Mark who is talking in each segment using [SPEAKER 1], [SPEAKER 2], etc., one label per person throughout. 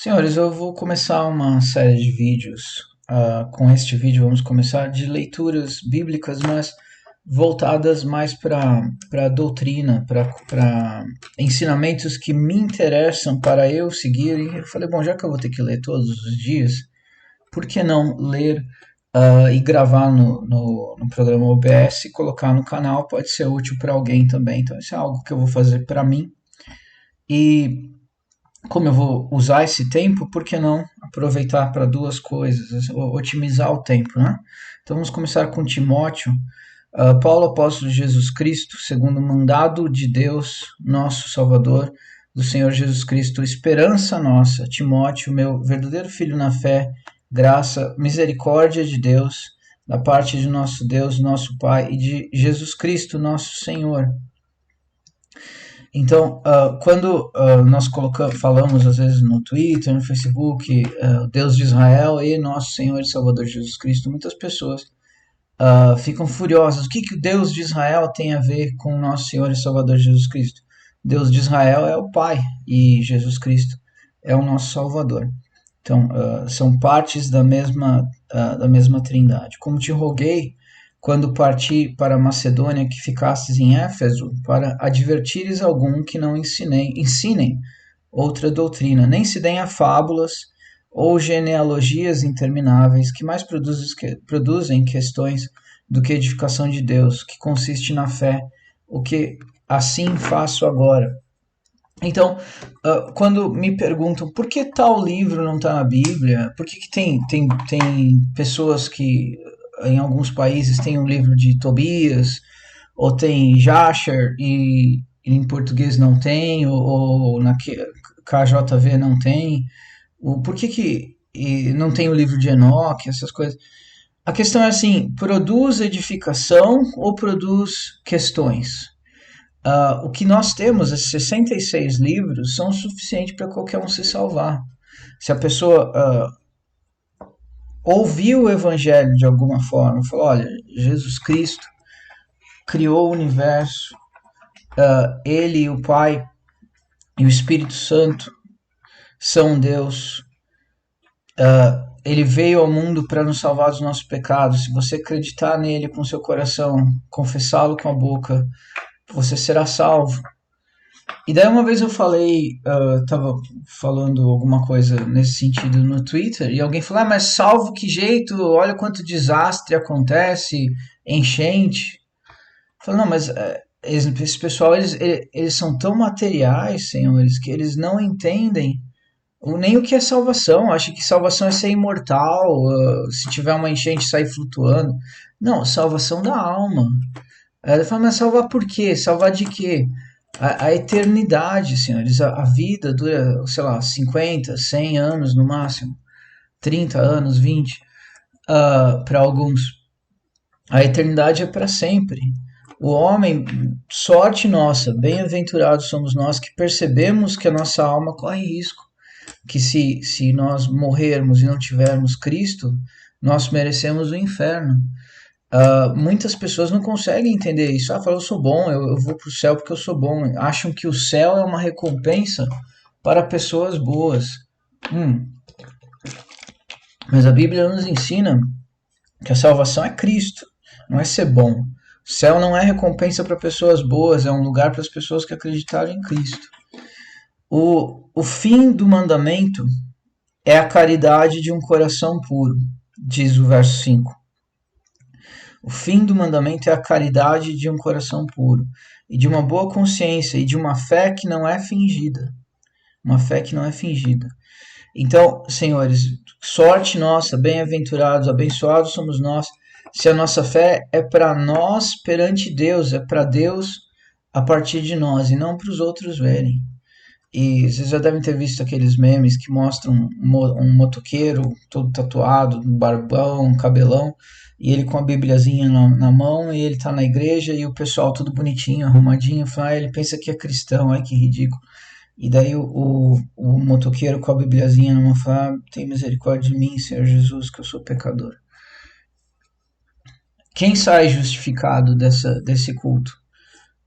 [SPEAKER 1] Senhores, eu vou começar uma série de vídeos. Com este vídeo, vamos começar de leituras bíblicas, mas voltadas mais para doutrina, para ensinamentos que me interessam para eu seguir. E eu falei, bom, já que eu vou ter que ler todos os dias, por que não ler e gravar no programa OBS e colocar no canal? Pode ser útil para alguém também. Então, isso é algo que eu vou fazer para mim. E como eu vou usar esse tempo, por que não aproveitar para duas coisas, otimizar o tempo, né? Então vamos começar com Timóteo. Paulo, apóstolo de Jesus Cristo, segundo o mandado de Deus, nosso Salvador, do Senhor Jesus Cristo, esperança nossa, Timóteo, meu verdadeiro filho na fé, graça, misericórdia de Deus, da parte de nosso Deus, nosso Pai, e de Jesus Cristo, nosso Senhor. Então, quando nós falamos às vezes no Twitter, no Facebook, Deus de Israel e nosso Senhor e Salvador Jesus Cristo, muitas pessoas ficam furiosas. O que o Deus de Israel tem a ver com nosso Senhor e Salvador Jesus Cristo? Deus de Israel é o Pai e Jesus Cristo é o nosso Salvador. Então, são partes da mesma trindade. Como te roguei, quando parti para Macedônia, que ficasses em Éfeso, para advertires algum que não ensinem outra doutrina, nem se deem a fábulas ou genealogias intermináveis, que mais produzem questões do que edificação de Deus, que consiste na fé, o que assim faço agora. Então, quando me perguntam por que tal livro não está na Bíblia, por que tem pessoas que em alguns países tem um livro de Tobias, ou tem Jasher e em português não tem, ou na KJV não tem, por que não tem o livro de Enoque, essas coisas? A questão é assim, produz edificação ou produz questões? O que nós temos, esses 66 livros, são suficientes para qualquer um se salvar. Se a pessoa ouviu o evangelho de alguma forma, falou, olha, Jesus Cristo criou o universo, ele, o Pai e o Espírito Santo são Deus, ele veio ao mundo para nos salvar dos nossos pecados. Se você acreditar nele com seu coração, confessá-lo com a boca, você será salvo. E daí uma vez eu falei, tava falando alguma coisa nesse sentido no Twitter, e alguém falou, mas salvo que jeito? Olha quanto desastre acontece, enchente. Eu falei, não, mas esse pessoal, eles são tão materiais, senhores, que eles não entendem nem o que é salvação. Acho que salvação é ser imortal, se tiver uma enchente sair flutuando. Não, salvação da alma. Ele fala, mas salvar por quê? Salvar de quê? A eternidade, senhores. A vida dura, sei lá, 50, 100 anos no máximo. 30 anos, 20. Para alguns. A eternidade é para sempre. O homem, sorte nossa, bem-aventurados somos nós que percebemos que a nossa alma corre risco. Que se nós morrermos e não tivermos Cristo, nós merecemos o inferno. Muitas pessoas não conseguem entender isso. Falam, eu sou bom, eu vou para o céu porque eu sou bom. Acham que o céu é uma recompensa para pessoas boas. Mas a Bíblia nos ensina que a salvação é Cristo, não é ser bom. O céu não é recompensa para pessoas boas, é um lugar para as pessoas que acreditaram em Cristo. O fim do mandamento é a caridade de um coração puro, diz o verso 5. O fim do mandamento é a caridade de um coração puro, e de uma boa consciência, e de uma fé que não é fingida. Uma fé que não é fingida. Então, senhores, sorte nossa, bem-aventurados, abençoados somos nós, se a nossa fé é para nós perante Deus, é para Deus a partir de nós, e não para os outros verem. E vocês já devem ter visto aqueles memes que mostram um motoqueiro todo tatuado, um barbão, um cabelão, e ele com a bibliazinha na mão, e ele tá na igreja, e o pessoal tudo bonitinho, arrumadinho, fala, ele pensa que é cristão, ai que ridículo. E daí o motoqueiro com a bibliazinha na mão fala, tem misericórdia de mim, Senhor Jesus, que eu sou pecador. Quem sai justificado desse culto?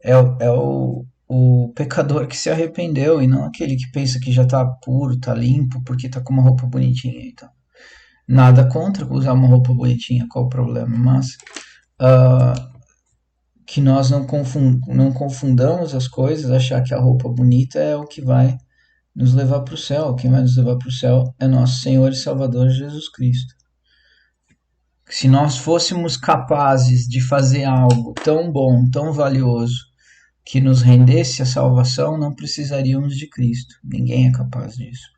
[SPEAKER 1] É o o pecador que se arrependeu e não aquele que pensa que já está puro, está limpo, porque está com uma roupa bonitinha e tal. Nada contra usar uma roupa bonitinha, qual o problema? Mas que nós não confundamos as coisas, achar que a roupa bonita é o que vai nos levar para o céu. Quem vai nos levar para o céu é nosso Senhor e Salvador Jesus Cristo. Se nós fôssemos capazes de fazer algo tão bom, tão valioso, que nos rendesse a salvação, não precisaríamos de Cristo. Ninguém é capaz disso.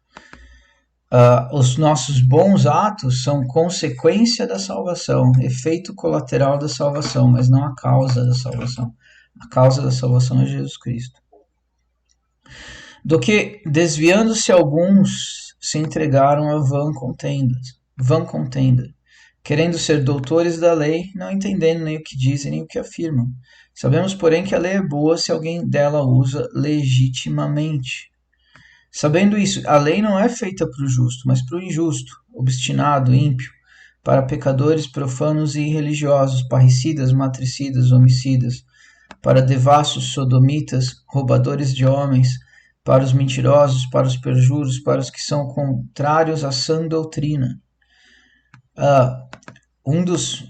[SPEAKER 1] Os nossos bons atos são consequência da salvação, efeito colateral da salvação, mas não a causa da salvação. A causa da salvação é Jesus Cristo. Do que, desviando-se alguns, se entregaram a vã contenda, querendo ser doutores da lei, não entendendo nem o que dizem nem o que afirmam. Sabemos, porém, que a lei é boa se alguém dela usa legitimamente. Sabendo isso, a lei não é feita para o justo, mas para o injusto, obstinado, ímpio, para pecadores, profanos e irreligiosos, parricidas, matricidas, homicidas, para devassos, sodomitas, roubadores de homens, para os mentirosos, para os perjuros, para os que são contrários à sã doutrina.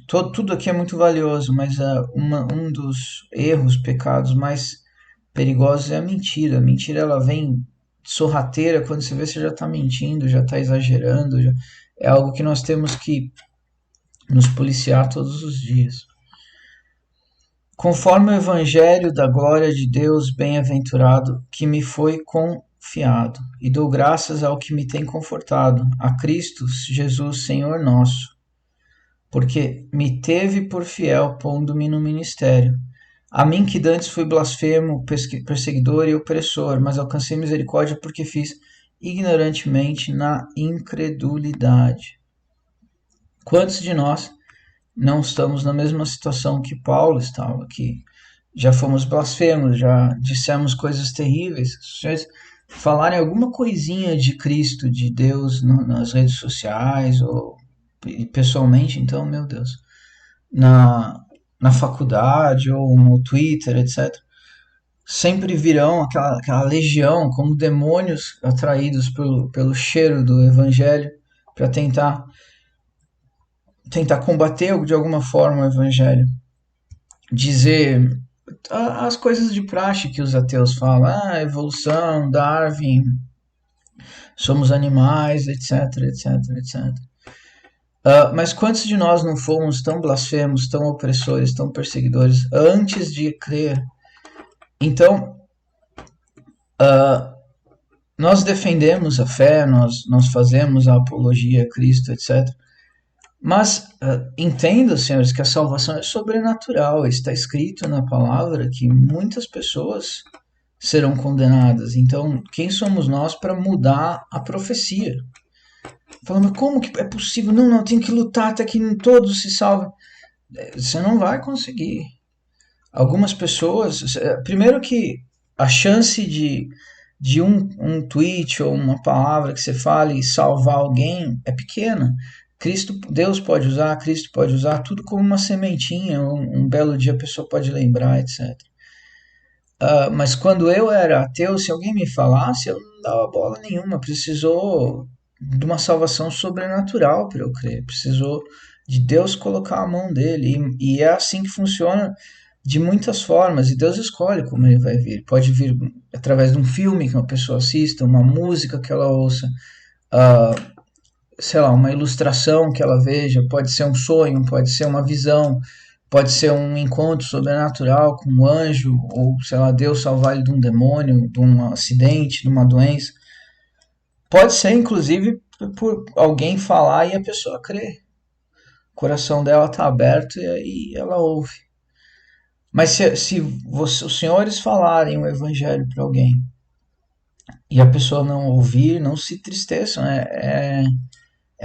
[SPEAKER 1] Tudo aqui é muito valioso, mas um dos erros, pecados mais perigosos é a mentira. A mentira, ela vem sorrateira, quando você vê, você já está mentindo, já está exagerando, é algo que nós temos que nos policiar todos os dias. Conforme o evangelho da glória de Deus bem-aventurado, que me foi confiado, e dou graças ao que me tem confortado, a Cristo Jesus, Senhor nosso, porque me teve por fiel, pondo-me no ministério. A mim que dantes fui blasfemo, perseguidor e opressor, mas alcancei misericórdia porque fiz ignorantemente na incredulidade. Quantos de nós não estamos na mesma situação que Paulo estava, que já fomos blasfemos, já dissemos coisas terríveis? Se vocês falarem alguma coisinha de Cristo, de Deus nas redes sociais ou pessoalmente, então, meu Deus, na faculdade ou no Twitter, etc., sempre virão aquela legião, como demônios atraídos pelo cheiro do evangelho, para tentar combater de alguma forma o evangelho. Dizer as coisas de praxe que os ateus falam, evolução, Darwin, somos animais, etc, etc, etc. Mas quantos de nós não fomos tão blasfemos, tão opressores, tão perseguidores antes de crer? Então, nós defendemos a fé, nós fazemos a apologia a Cristo, etc. Mas entenda, senhores, que a salvação é sobrenatural. Está escrito na palavra que muitas pessoas serão condenadas. Então, quem somos nós para mudar a profecia? Falando, como que é possível? Não, tem que lutar até que todos se salvem. Você não vai conseguir. Algumas pessoas... Primeiro que a chance de um tweet ou uma palavra que você fale salvar alguém é pequena. Deus pode usar, Cristo pode usar, tudo como uma sementinha. Um belo dia a pessoa pode lembrar, etc. Mas quando eu era ateu, se alguém me falasse, eu não dava bola nenhuma. Precisou de uma salvação sobrenatural para eu crer. Precisou de Deus colocar a mão dele. E é assim que funciona de muitas formas. E Deus escolhe como ele vai vir. Pode vir através de um filme que uma pessoa assista, uma música que ela ouça, sei lá, uma ilustração que ela veja. Pode ser um sonho, pode ser uma visão, pode ser um encontro sobrenatural com um anjo, ou sei lá, Deus salvar ele de um demônio, de um acidente, de uma doença. Pode ser, inclusive, por alguém falar e a pessoa crer. O coração dela está aberto e aí ela ouve. Mas se os senhores falarem o evangelho para alguém e a pessoa não ouvir, não se tristeçam. É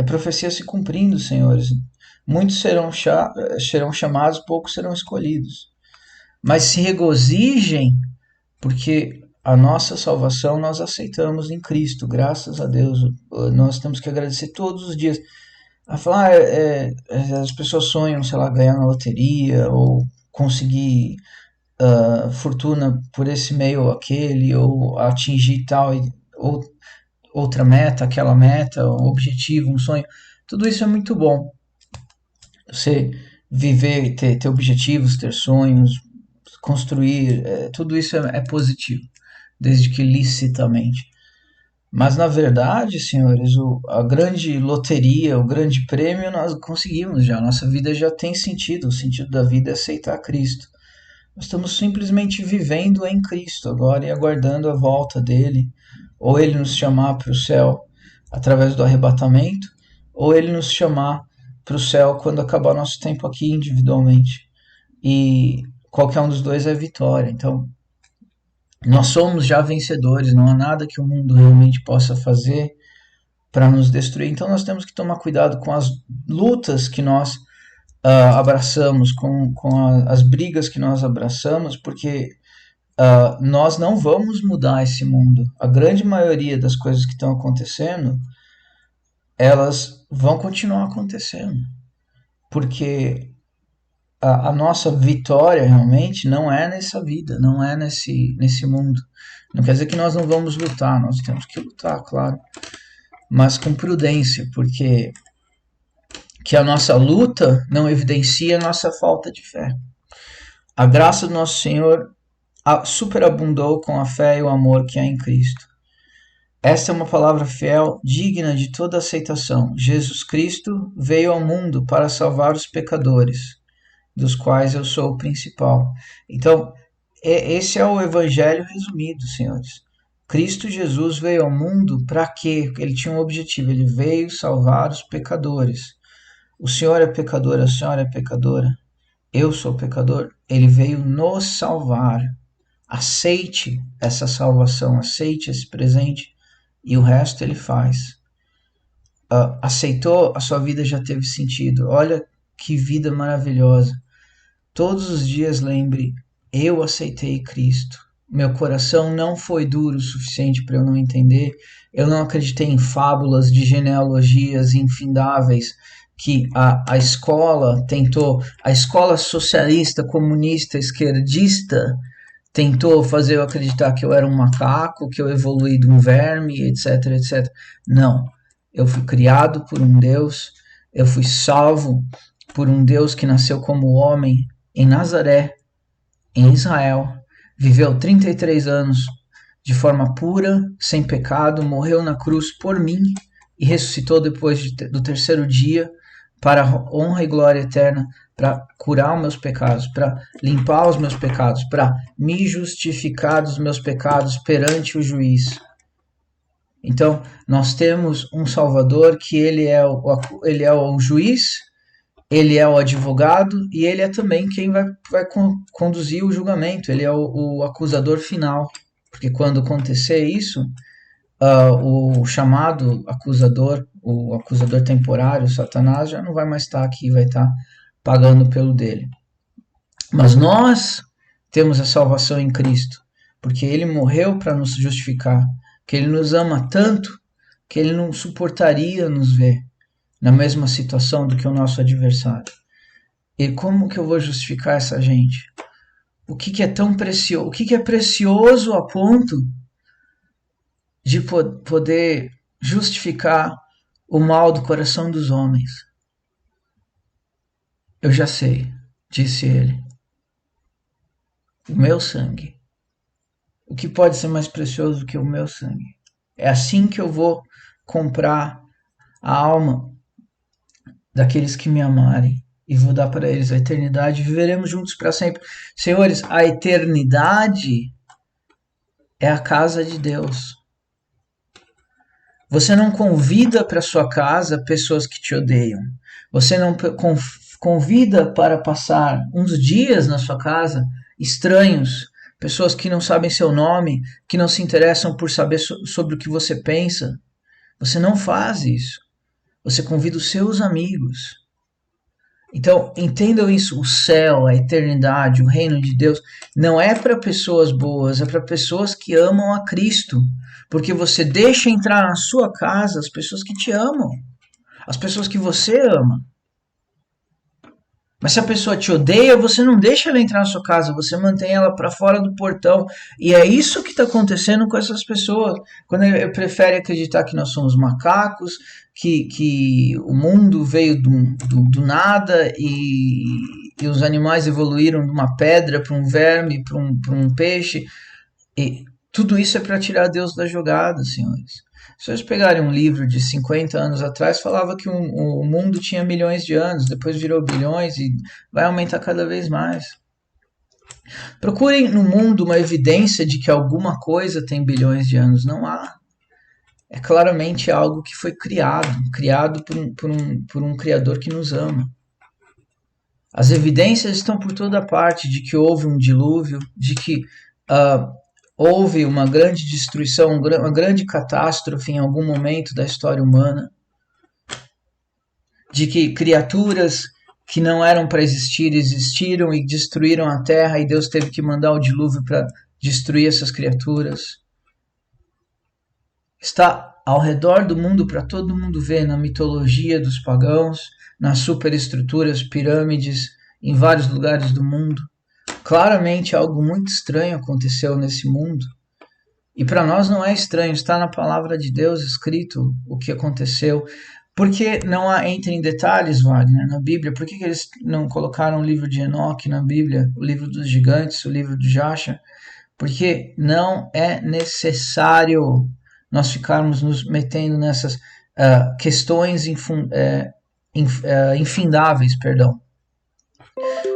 [SPEAKER 1] profecia se cumprindo, senhores. Muitos serão chamados, poucos serão escolhidos. Mas se regozijem, porque a nossa salvação nós aceitamos em Cristo, graças a Deus. Nós temos que agradecer todos os dias. A falar, as pessoas sonham, sei lá, ganhar na loteria ou conseguir fortuna por esse meio ou aquele, ou atingir tal ou outra meta, aquela meta, um objetivo, um sonho. Tudo isso é muito bom. Você viver, ter objetivos, ter sonhos, construir, tudo isso é positivo, desde que licitamente. Mas na verdade, senhores, a grande loteria, o grande prêmio nós conseguimos já. Nossa vida já tem sentido. O sentido da vida é aceitar Cristo. Nós estamos simplesmente vivendo em Cristo agora e aguardando a volta dele, ou ele nos chamar para o céu através do arrebatamento, ou ele nos chamar para o céu quando acabar nosso tempo aqui individualmente. E qualquer um dos dois é vitória. Então, nós somos já vencedores, não há nada que o mundo realmente possa fazer para nos destruir. Então, nós temos que tomar cuidado com as lutas que nós abraçamos, com as brigas que nós abraçamos, porque nós não vamos mudar esse mundo. A grande maioria das coisas que estão acontecendo, elas vão continuar acontecendo, porque a nossa vitória realmente não é nessa vida, não é nesse mundo. Não quer dizer que nós não vamos lutar, nós temos que lutar, claro, mas com prudência, porque que a nossa luta não evidencia a nossa falta de fé. A graça do nosso Senhor superabundou com a fé e o amor que há em Cristo. Esta é uma palavra fiel, digna de toda aceitação. Jesus Cristo veio ao mundo para salvar os pecadores, dos quais eu sou o principal. Então, esse é o evangelho resumido, senhores. Cristo Jesus veio ao mundo para quê? Ele tinha um objetivo, ele veio salvar os pecadores. O Senhor é pecador, a senhora é pecadora, eu sou pecador. Ele veio nos salvar. Aceite essa salvação, aceite esse presente e o resto ele faz. Aceitou, a sua vida já teve sentido. Olha que vida maravilhosa. Todos os dias lembre, eu aceitei Cristo. Meu coração não foi duro o suficiente para eu não entender. Eu não acreditei em fábulas de genealogias infindáveis que a escola tentou, a escola socialista, comunista, esquerdista, tentou fazer eu acreditar que eu era um macaco, que eu evoluí de um verme, etc, etc. Não, eu fui criado por um Deus, eu fui salvo por um Deus que nasceu como homem em Nazaré, em Israel, viveu 33 anos de forma pura, sem pecado, morreu na cruz por mim e ressuscitou depois do terceiro dia para a honra e glória eterna, para curar os meus pecados, para limpar os meus pecados, para me justificar dos meus pecados perante o juiz. Então, nós temos um Salvador que ele é o juiz, ele é o advogado e ele é também quem vai conduzir o julgamento, ele é o acusador final. Porque quando acontecer isso, o chamado acusador, o acusador temporário, Satanás, já não vai mais estar aqui, vai estar pagando pelo dele. Mas nós temos a salvação em Cristo, porque ele morreu para nos justificar, que ele nos ama tanto que ele não suportaria nos ver na mesma situação do que o nosso adversário. E como que eu vou justificar essa gente? O que é tão precioso? O que é precioso a ponto de poder justificar o mal do coração dos homens? Eu já sei, disse ele. O meu sangue. O que pode ser mais precioso do que o meu sangue? É assim que eu vou comprar a alma daqueles que me amarem e vou dar para eles a eternidade e viveremos juntos para sempre. Senhores, a eternidade é a casa de Deus. Você não convida para sua casa pessoas que te odeiam. Você não convida para passar uns dias na sua casa estranhos, pessoas que não sabem seu nome, que não se interessam por saber sobre o que você pensa. Você não faz isso. Você convida os seus amigos. Então, entendam isso, o céu, a eternidade, o reino de Deus, não é para pessoas boas, é para pessoas que amam a Cristo. Porque você deixa entrar na sua casa as pessoas que te amam, as pessoas que você ama. Mas se a pessoa te odeia, você não deixa ela entrar na sua casa, você mantém ela para fora do portão. E é isso que está acontecendo com essas pessoas. Quando ele prefere acreditar que nós somos macacos, que o mundo veio do nada e os animais evoluíram de uma pedra para um verme, para um peixe. E tudo isso é para tirar Deus da jogada, senhores. Se vocês pegarem um livro de 50 anos atrás, falava que o mundo tinha milhões de anos, depois virou bilhões e vai aumentar cada vez mais. Procurem no mundo uma evidência de que alguma coisa tem bilhões de anos. Não há. É claramente algo que foi criado por um criador que nos ama. As evidências estão por toda parte de que houve um dilúvio, de que houve uma grande destruição, uma grande catástrofe em algum momento da história humana, de que criaturas que não eram para existir existiram e destruíram a terra e Deus teve que mandar o dilúvio para destruir essas criaturas. Está ao redor do mundo para todo mundo ver, na mitologia dos pagãos, nas superestruturas, pirâmides, em vários lugares do mundo. Claramente algo muito estranho aconteceu nesse mundo. E para nós não é estranho, está na palavra de Deus escrito o que aconteceu. Por que não entra em detalhes, Wagner, na Bíblia? Por que eles não colocaram o livro de Enoque na Bíblia, o livro dos gigantes, o livro de Jasher? Porque não é necessário nós ficarmos nos metendo nessas questões infindáveis, perdão.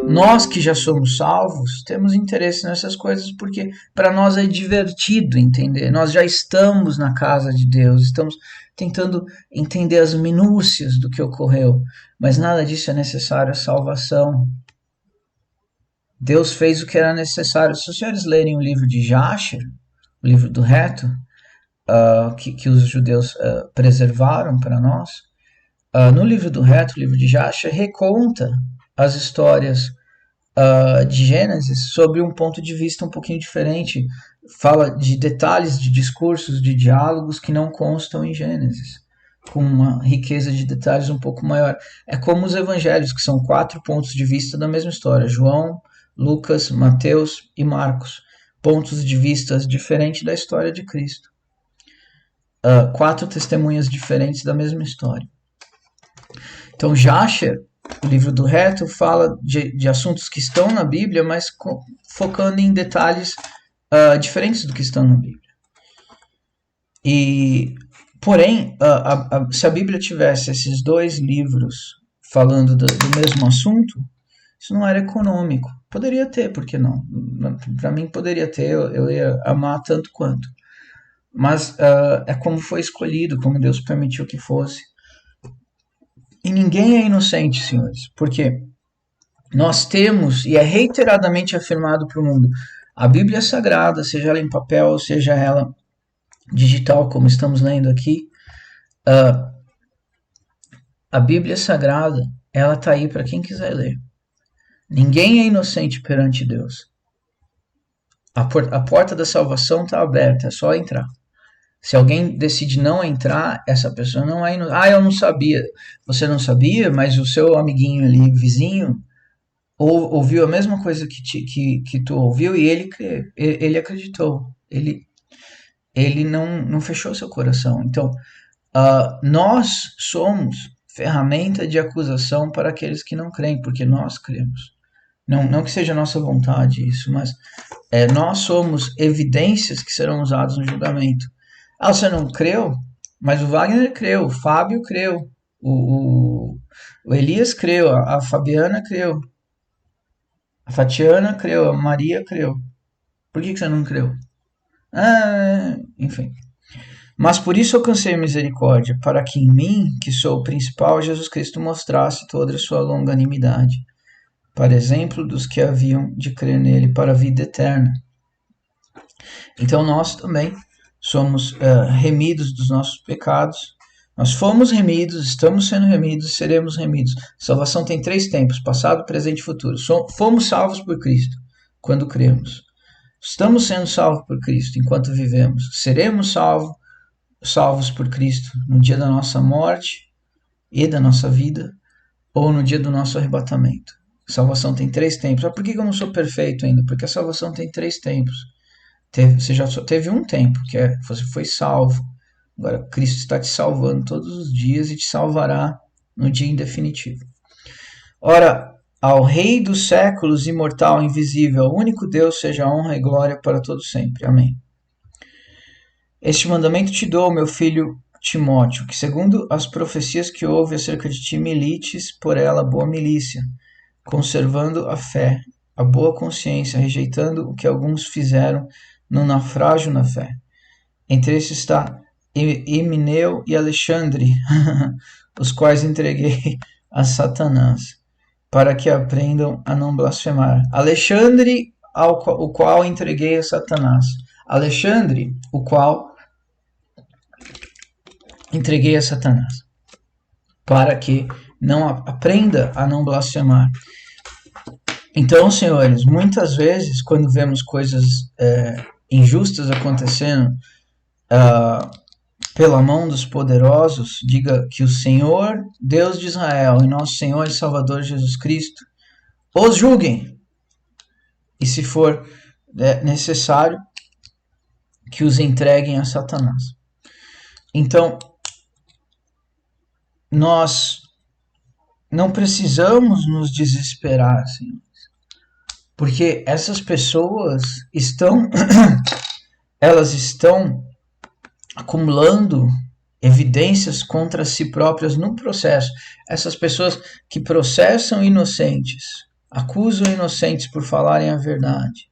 [SPEAKER 1] Nós que já somos salvos, temos interesse nessas coisas porque para nós é divertido entender. Nós já estamos na casa de Deus, estamos tentando entender as minúcias do que ocorreu, mas nada disso é necessário à salvação. Deus fez o que era necessário. Se os senhores lerem o livro de Jasher, o livro do reto, que os judeus preservaram para nós, no livro do reto, o livro de Jasher, reconta as histórias de Gênesis sobre um ponto de vista um pouquinho diferente. Fala de detalhes de discursos, de diálogos que não constam em Gênesis, com uma riqueza de detalhes um pouco maior. É como os evangelhos, que são 4 pontos de vista da mesma história: João, Lucas, Mateus e Marcos. Pontos de vista diferentes da história de Cristo. 4 testemunhas diferentes da mesma história. Então, Jasher, o livro do reto, fala de assuntos que estão na Bíblia, mas focando em detalhes diferentes do que estão na Bíblia. Porém, se a Bíblia tivesse esses 2 livros falando do mesmo assunto, isso não era econômico. Poderia ter, por que não? Para mim poderia ter, eu ia amar tanto quanto. Mas é como foi escolhido, como Deus permitiu que fosse. E ninguém é inocente, senhores, porque nós temos, e é reiteradamente afirmado para o mundo, a Bíblia Sagrada, seja ela em papel, seja ela digital, como estamos lendo aqui, a Bíblia Sagrada, ela está aí para quem quiser ler. Ninguém é inocente perante Deus. A porta da salvação está aberta, é só entrar. Se alguém decide não entrar, essa pessoa não é inocente. Eu não sabia. Você não sabia, mas o seu amiguinho ali, vizinho, ouviu a mesma coisa que tu ouviu e ele acreditou. Ele não fechou seu coração. Então, nós somos ferramenta de acusação para aqueles que não creem, porque nós cremos. Não que seja nossa vontade isso, mas nós somos evidências que serão usadas no julgamento. Você não creu? Mas o Wagner creu, o Fábio creu, o Elias creu, a Fabiana creu, a Fatiana creu, a Maria creu. Por que você não creu? Enfim. Mas por isso alcancei misericórdia, para que em mim, que sou o principal, Jesus Cristo mostrasse toda a sua longanimidade, para exemplo dos que haviam de crer nele para a vida eterna. Então nós também somos remidos dos nossos pecados. Nós fomos remidos, estamos sendo remidos e seremos remidos. Salvação tem 3 tempos: passado, presente e futuro. Fomos salvos por Cristo quando cremos. Estamos sendo salvos por Cristo enquanto vivemos. Seremos salvos por Cristo no dia da nossa morte e da nossa vida, ou no dia do nosso arrebatamento. Salvação tem 3 tempos. Ah, por que eu não sou perfeito ainda? Porque a salvação tem 3 tempos. Você já só teve um tempo, que é você foi salvo. Agora Cristo está te salvando todos os dias e te salvará no dia indefinitivo. Ora, ao Rei dos séculos, imortal, invisível, ao único Deus, seja honra e glória para todos sempre. Amém. Este mandamento te dou, meu filho Timóteo, que segundo as profecias que houve acerca de ti, milites por ela boa milícia, conservando a fé, a boa consciência, rejeitando o que alguns fizeram no naufrágio na fé. Entre esses está Himeneu e Alexandre, os quais entreguei a Satanás, para que aprendam a não blasfemar. Alexandre, o qual entreguei a Satanás. Alexandre, o qual entreguei a Satanás, para que não aprenda a não blasfemar. Então, senhores, muitas vezes, quando vemos coisas injustas acontecendo pela mão dos poderosos, diga que o Senhor, Deus de Israel, e nosso Senhor e Salvador Jesus Cristo, os julguem. E se for necessário, que os entreguem a Satanás. Então, nós não precisamos nos desesperar, senhores, porque essas pessoas elas estão acumulando evidências contra si próprias no processo. Essas pessoas que processam inocentes, acusam inocentes por falarem a verdade,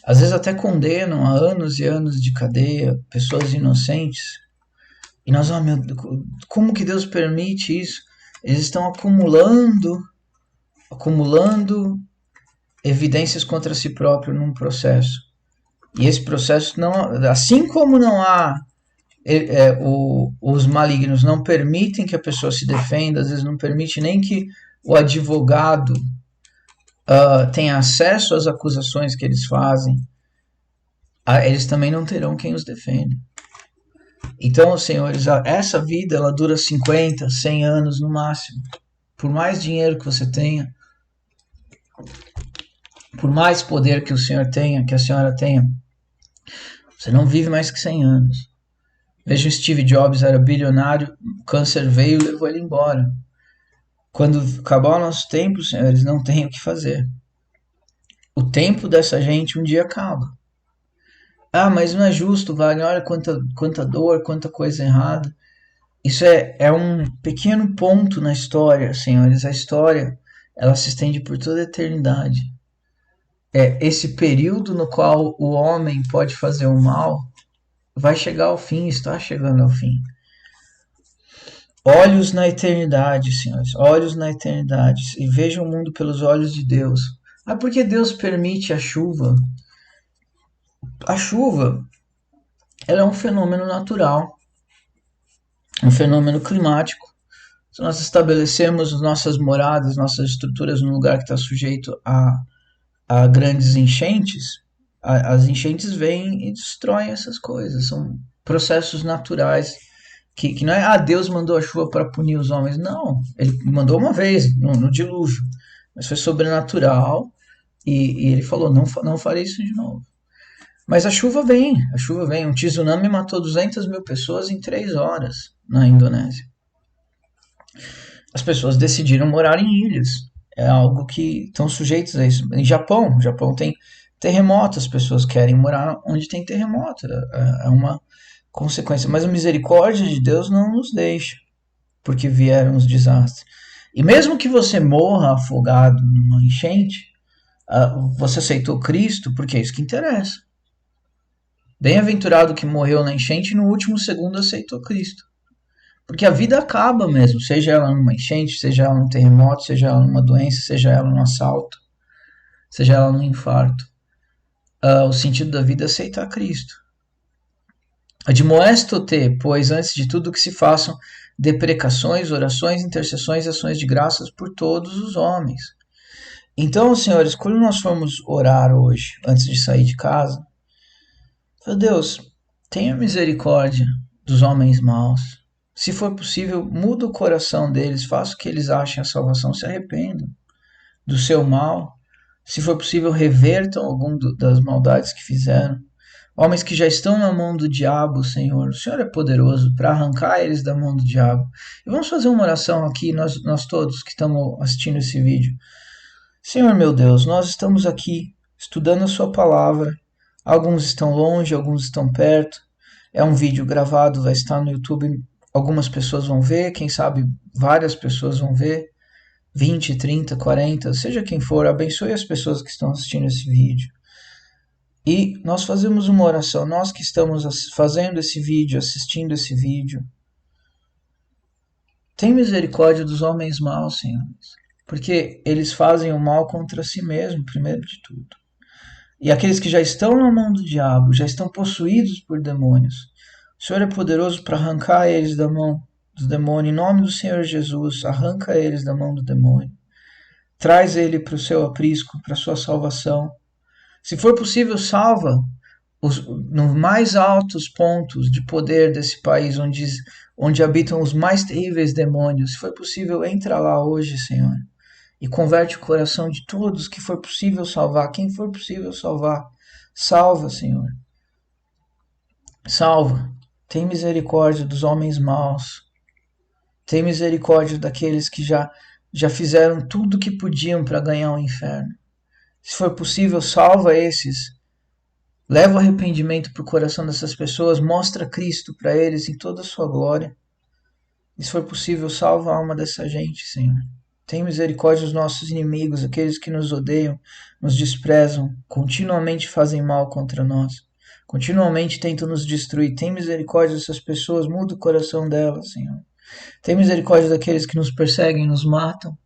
[SPEAKER 1] às vezes até condenam a anos e anos de cadeia pessoas inocentes. E nós, meu Deus, como que Deus permite isso? Eles estão acumulando evidências contra si próprio num processo. E esse processo, não, assim como não há os malignos não permitem que a pessoa se defenda, às vezes não permite nem que o advogado tenha acesso às acusações que eles fazem, eles também não terão quem os defenda. Então, senhores, essa vida ela dura 50, 100 anos no máximo. Por mais dinheiro que você tenha, por mais poder que o senhor tenha, que a senhora tenha, você não vive mais que 100 anos. Veja, o Steve Jobs era bilionário, o câncer veio e levou ele embora. Quando acabar o nosso tempo, senhores, não tem o que fazer. O tempo dessa gente um dia acaba. Ah, mas não é justo, Wagner, olha quanta dor, quanta coisa errada. Isso é um pequeno ponto na história, senhores. A história, ela se estende por toda a eternidade. É esse período no qual o homem pode fazer o mal, vai chegar ao fim, está chegando ao fim. Olhos na eternidade, senhores, olhos na eternidade, e vejam o mundo pelos olhos de Deus. Ah, por que Deus permite a chuva? A chuva, ela é um fenômeno natural, um fenômeno climático. Se nós estabelecemos nossas moradas, nossas estruturas num lugar que está sujeito a grandes enchentes, as enchentes vêm e destroem essas coisas. São processos naturais que não é Deus mandou a chuva para punir os homens. Não, ele mandou uma vez no dilúvio, mas foi sobrenatural e ele falou, não farei isso de novo. Mas a chuva vem. Um tsunami matou 200 mil pessoas em 3 horas na Indonésia. As pessoas decidiram morar em ilhas. É algo que estão sujeitos a isso. Em Japão tem terremoto, as pessoas querem morar onde tem terremoto. É uma consequência. Mas a misericórdia de Deus não nos deixa, porque vieram os desastres. E mesmo que você morra afogado numa enchente, você aceitou Cristo, porque é isso que interessa. Bem-aventurado que morreu na enchente e no último segundo aceitou Cristo. Porque a vida acaba mesmo, seja ela numa enchente, seja ela num terremoto, seja ela numa doença, seja ela num assalto, seja ela num infarto. O sentido da vida é aceitar Cristo. Admoesto-te, pois, antes de tudo que se façam deprecações, orações, intercessões e ações de graças por todos os homens. Então, senhores, quando nós formos orar hoje, antes de sair de casa, meu Deus, tenha misericórdia dos homens maus. Se for possível, muda o coração deles, faça que eles achem a salvação, se arrependam. do seu mal. Se for possível, revertam algum das maldades que fizeram. Homens que já estão na mão do diabo, Senhor. O Senhor é poderoso para arrancar eles da mão do diabo. E vamos fazer uma oração aqui, nós todos que estamos assistindo esse vídeo. Senhor meu Deus, nós estamos aqui estudando a sua palavra. Alguns estão longe, alguns estão perto. É um vídeo gravado, vai estar no YouTube. Algumas pessoas vão ver, quem sabe várias pessoas vão ver. 20, 30, 40, seja quem for, abençoe as pessoas que estão assistindo esse vídeo. E nós fazemos uma oração, nós que estamos fazendo esse vídeo, assistindo esse vídeo. Tem misericórdia dos homens maus, Senhor, porque eles fazem o mal contra si mesmo, primeiro de tudo. E aqueles que já estão na mão do diabo, já estão possuídos por demônios, o Senhor é poderoso para arrancar eles da mão do demônio. Em nome do Senhor Jesus, arranca eles da mão do demônio. Traz ele para o seu aprisco, para a sua salvação. Se for possível, salva nos mais altos pontos de poder desse país, onde habitam os mais terríveis demônios. Se for possível, entra lá hoje, Senhor, e converte o coração de todos que for possível salvar. Quem for possível salvar, salva, Senhor. Salva. Tem misericórdia dos homens maus. Tem misericórdia daqueles que já fizeram tudo o que podiam para ganhar o inferno. Se for possível, salva esses. Leva o arrependimento para o coração dessas pessoas. Mostra Cristo para eles em toda a sua glória. E se for possível, salva a alma dessa gente, Senhor. Tem misericórdia dos nossos inimigos, aqueles que nos odeiam, nos desprezam, continuamente fazem mal contra nós. Continuamente tentam nos destruir. Tem misericórdia dessas pessoas. Muda o coração delas, Senhor. Tem misericórdia daqueles que nos perseguem, nos matam.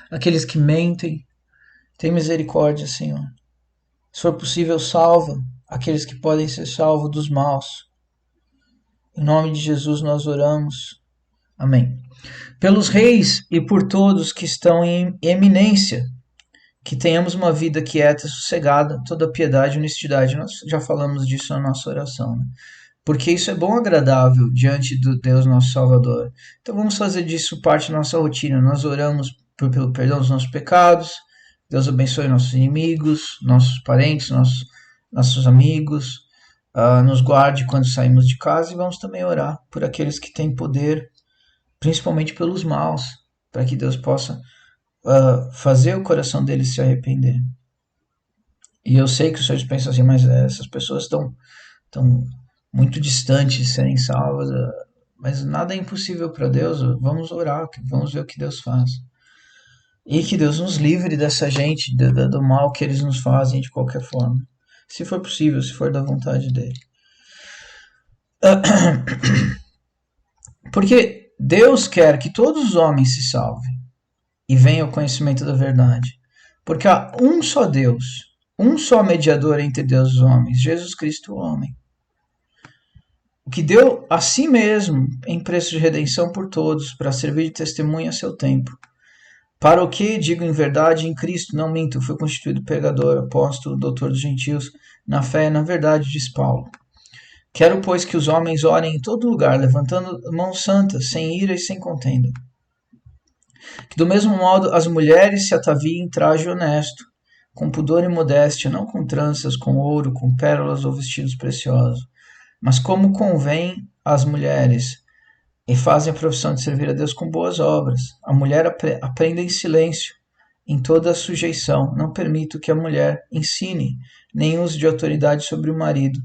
[SPEAKER 1] Aqueles que mentem. Tem misericórdia, Senhor. Se for possível, salva aqueles que podem ser salvos dos maus. Em nome de Jesus nós oramos. Amém. Pelos reis e por todos que estão em eminência, que tenhamos uma vida quieta, sossegada, toda piedade e honestidade. Nós já falamos disso na nossa oração, né? Porque isso é bom e agradável diante do Deus nosso Salvador. Então vamos fazer disso parte da nossa rotina. Nós oramos pelo perdão dos nossos pecados. Deus abençoe nossos inimigos, nossos parentes, nossos amigos. Nos guarde quando saímos de casa. E vamos também orar por aqueles que têm poder, principalmente pelos maus, para que Deus possa fazer o coração deles se arrepender. E eu sei que os senhores pensam assim, mas essas pessoas estão muito distantes de serem salvas, mas nada é impossível para Deus. Vamos orar, vamos ver o que Deus faz. E que Deus nos livre dessa gente, do mal que eles nos fazem de qualquer forma. Se for possível, se for da vontade dele. Porque Deus quer que todos os homens se salvem e venham ao conhecimento da verdade. Porque há um só Deus, um só mediador entre Deus e os homens, Jesus Cristo, o homem. O que deu a si mesmo em preço de redenção por todos, para servir de testemunha a seu tempo. Para o que, digo em verdade, em Cristo, não minto, fui constituído pregador, apóstolo, doutor dos gentios, na fé e na verdade, diz Paulo. Quero, pois, que os homens orem em todo lugar, levantando mãos santas, sem ira e sem contenda. Que do mesmo modo as mulheres se ataviem em traje honesto, com pudor e modéstia, não com tranças, com ouro, com pérolas ou vestidos preciosos, mas como convém às mulheres, e fazem a profissão de servir a Deus com boas obras. A mulher aprenda em silêncio, em toda a sujeição. Não permito que a mulher ensine, nem use de autoridade sobre o marido,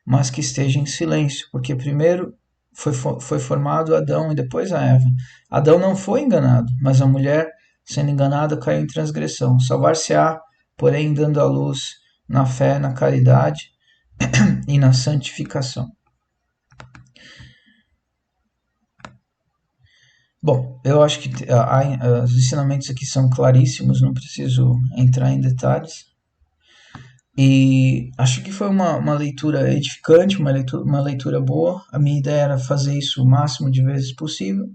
[SPEAKER 1] mas que esteja em silêncio, porque primeiro foi formado Adão e depois a Eva. Adão não foi enganado, mas a mulher, sendo enganada, caiu em transgressão. Salvar-se-á, porém, dando à luz na fé, na caridade e na santificação. Bom, eu acho que os ensinamentos aqui são claríssimos, não preciso entrar em detalhes. E acho que foi uma leitura edificante, uma leitura boa. A minha ideia era fazer isso o máximo de vezes possível.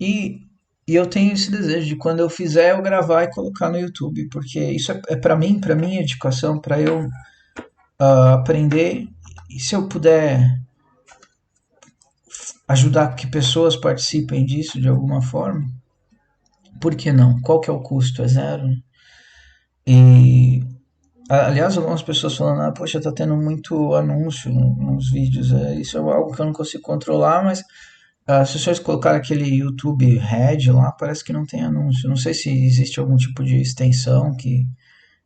[SPEAKER 1] E eu tenho esse desejo de, quando eu fizer, eu gravar e colocar no YouTube, porque isso é para minha educação, para eu aprender. E se eu puder ajudar que pessoas participem disso de alguma forma, por que não? Qual que é o custo? É zero. E, aliás, algumas pessoas falando, poxa, tá tendo muito anúncio nos vídeos. Isso é algo que eu não consigo controlar, mas se vocês colocar aquele YouTube Red lá, parece que não tem anúncio. Não sei se existe algum tipo de extensão que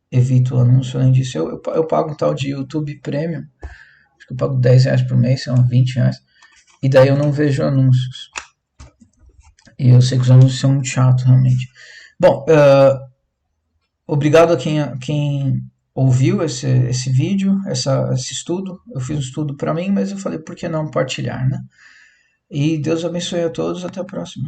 [SPEAKER 1] evita o anúncio. Além disso, eu pago um tal de YouTube Premium. Acho que eu pago R$ 10 por mês, são R$ 20. E daí eu não vejo anúncios. E eu sei que os anúncios são muito chatos, realmente. Bom, obrigado a quem ouviu esse vídeo, esse estudo. Eu fiz um estudo para mim, mas eu falei, por que não partilhar, né? E Deus abençoe a todos. Até a próxima.